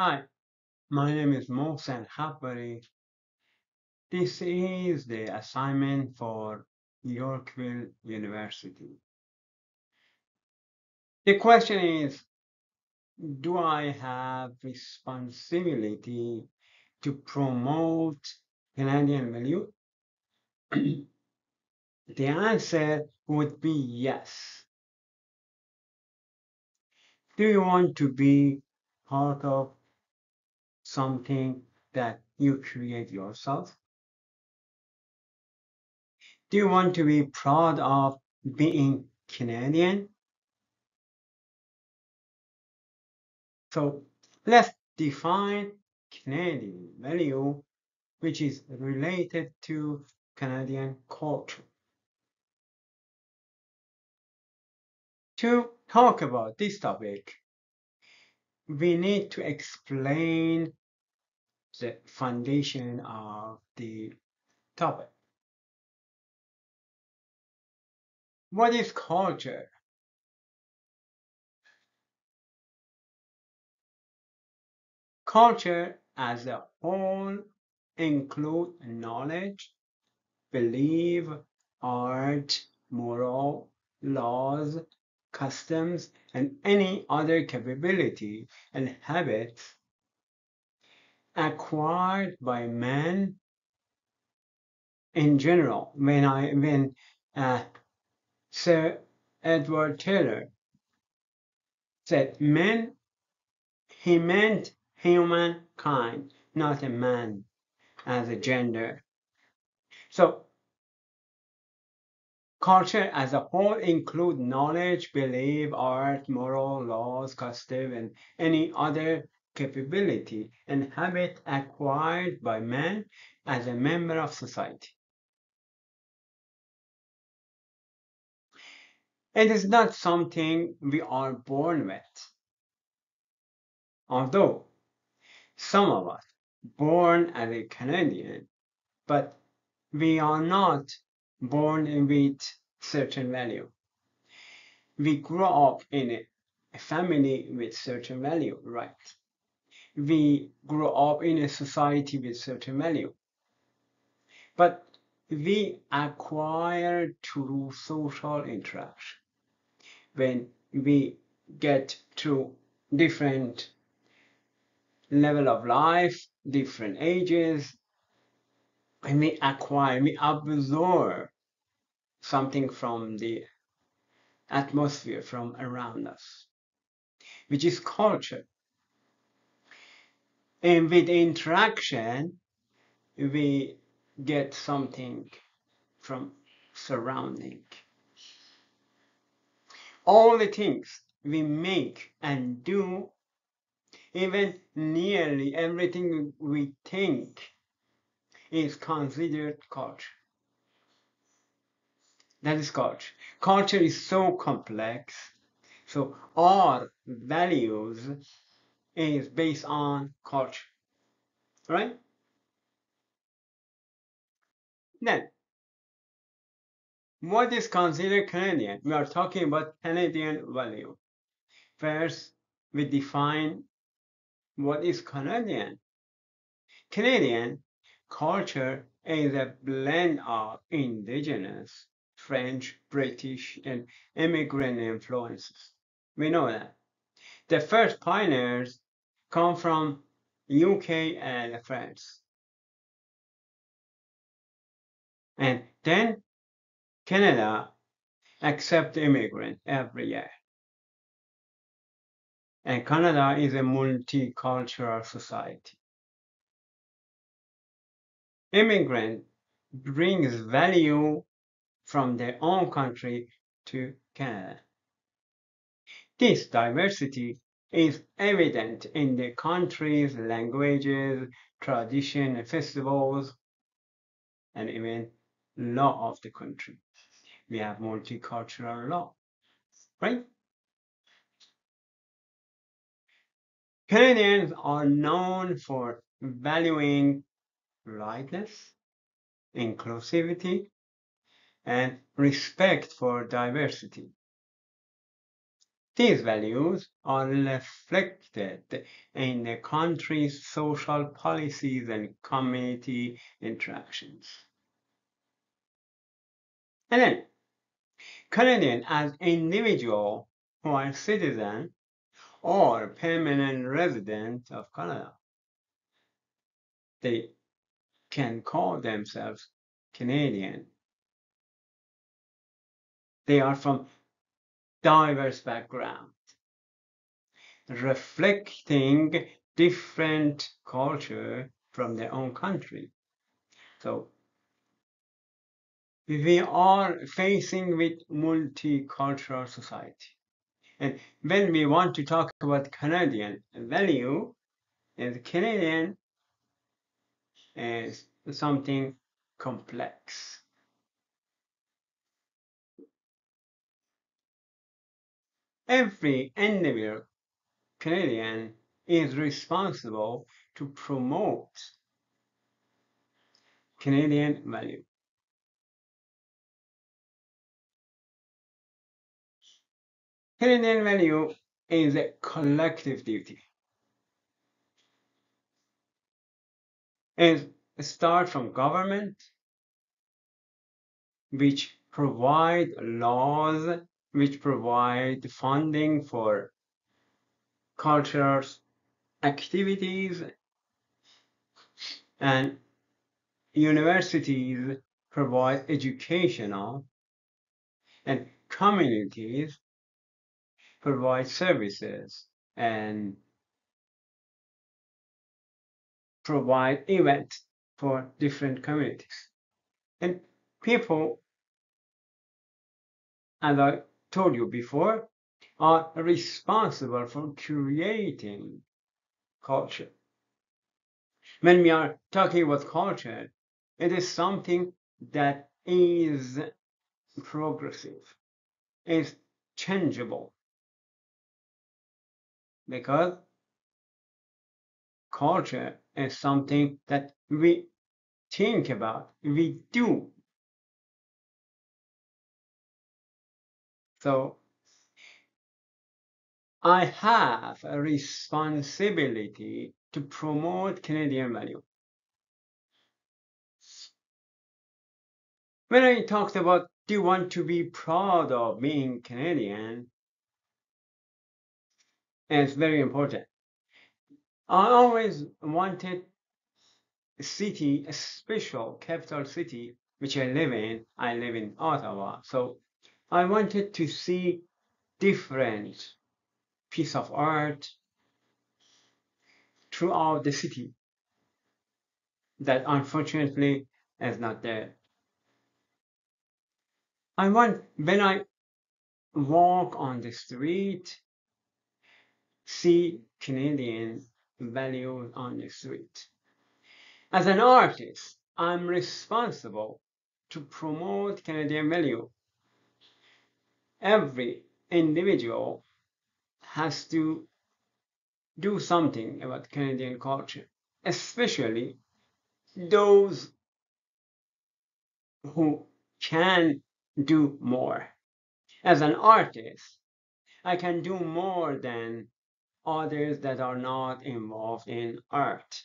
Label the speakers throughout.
Speaker 1: Hi, my name is BCA3063 VideoPresentationkhabbari. This is the assignment for Yorkville University. The question is, do I have responsibility to promote Canadian value? The answer would be yes. Do you want to be part of something that you create yourself? Do you want to be proud of being Canadian? So let's define Canadian value, which is related to Canadian culture. To talk about this topic, we need to explain the foundation of the topic. What is culture? Culture as a whole includes knowledge, belief, art, moral, laws, customs, and any other capability and habits acquired by man in general. When Sir Edward Taylor said man, he meant humankind, not a man as a gender. So culture as a whole includes knowledge, belief, art, moral, laws, custom, and any other capability and habit acquired by man as a member of society. It is not something we are born with. Although some of us born as a Canadian, but we are not born with certain value. We grow up in a family with certain value, right? We grow up in a society with certain value. But we acquire through social interaction. When we get to different level of life, different ages, and we absorb something from the atmosphere from around us, which is culture. And with interaction, we get something from surrounding. All the things we make and do, even nearly everything we think, is considered culture. That is culture. Culture is so complex. So our values is based on culture, right? Then, what is considered Canadian? We are talking about Canadian value. First, we define what is Canadian. Canadian culture is a blend of indigenous, French, British, and immigrant influences. We know that. The first pioneers come from UK and France. And then Canada accepts immigrants every year. And Canada is a multicultural society. Immigrant brings value from their own country to Canada. This diversity is evident in the country's languages, tradition, festivals, and even law of the country. We have multicultural law, right? Canadians are known for valuing rightness, inclusivity, and respect for diversity. These values are reflected in the country's social policies and community interactions. And then, Canadian as individuals who are citizens or permanent residents of Canada, they can call themselves Canadian. They are from diverse backgrounds, reflecting different culture from their own country. So we are facing with multicultural society. And when we want to talk about Canadian value, and Canadian is something complex. Every individual Canadian is responsible to promote Canadian value. Canadian value is a collective duty. It starts from government, which provide laws, which provide funding for cultural activities, and universities provide educational, and communities provide services and provide events for different communities. And people, as I told you before, are responsible for creating culture. When we are talking about culture, it is something that is progressive, is changeable, because culture is something that we think about, we do. So I have a responsibility to promote Canadian value. When I talked about do you want to be proud of being Canadian, it's very important. I always wanted a city, a special capital city, which I live in. I live in Ottawa. So I wanted to see different piece of art throughout the city that unfortunately is not there. I want, when I walk on the street, see Canadian values on the street. As an artist, I'm responsible to promote Canadian value. Every individual has to do something about Canadian culture, especially those who can do more. As an artist, I can do more than others that are not involved in art.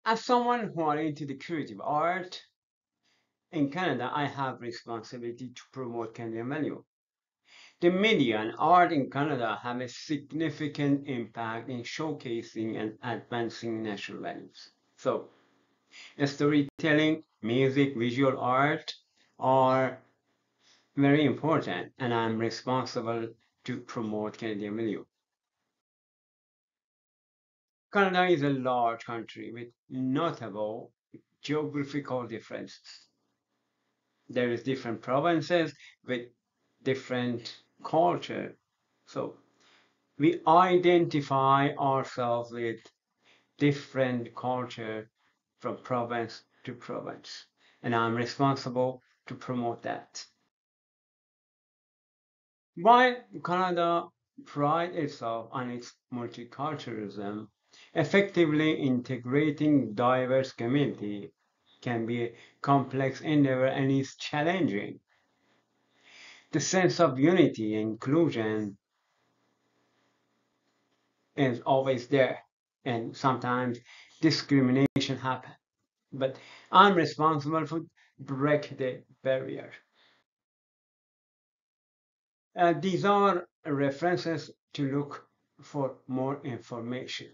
Speaker 1: As someone who are into the creative art, in Canada, I have responsibility to promote Canadian value. The media and art in Canada have a significant impact in showcasing and advancing national values. So, storytelling, music, visual art are very important, and I'm responsible to promote Canadian value. Canada is a large country with notable geographical differences. There is different provinces with different culture. So we identify ourselves with different culture from province to province. And I'm responsible to promote that. While Canada prides itself on its multiculturalism, Effectively integrating diverse community can be a complex endeavor and is challenging. The sense of unity and inclusion is always there, and sometimes discrimination happens. But I'm responsible for break the barrier. These are references to look for more information.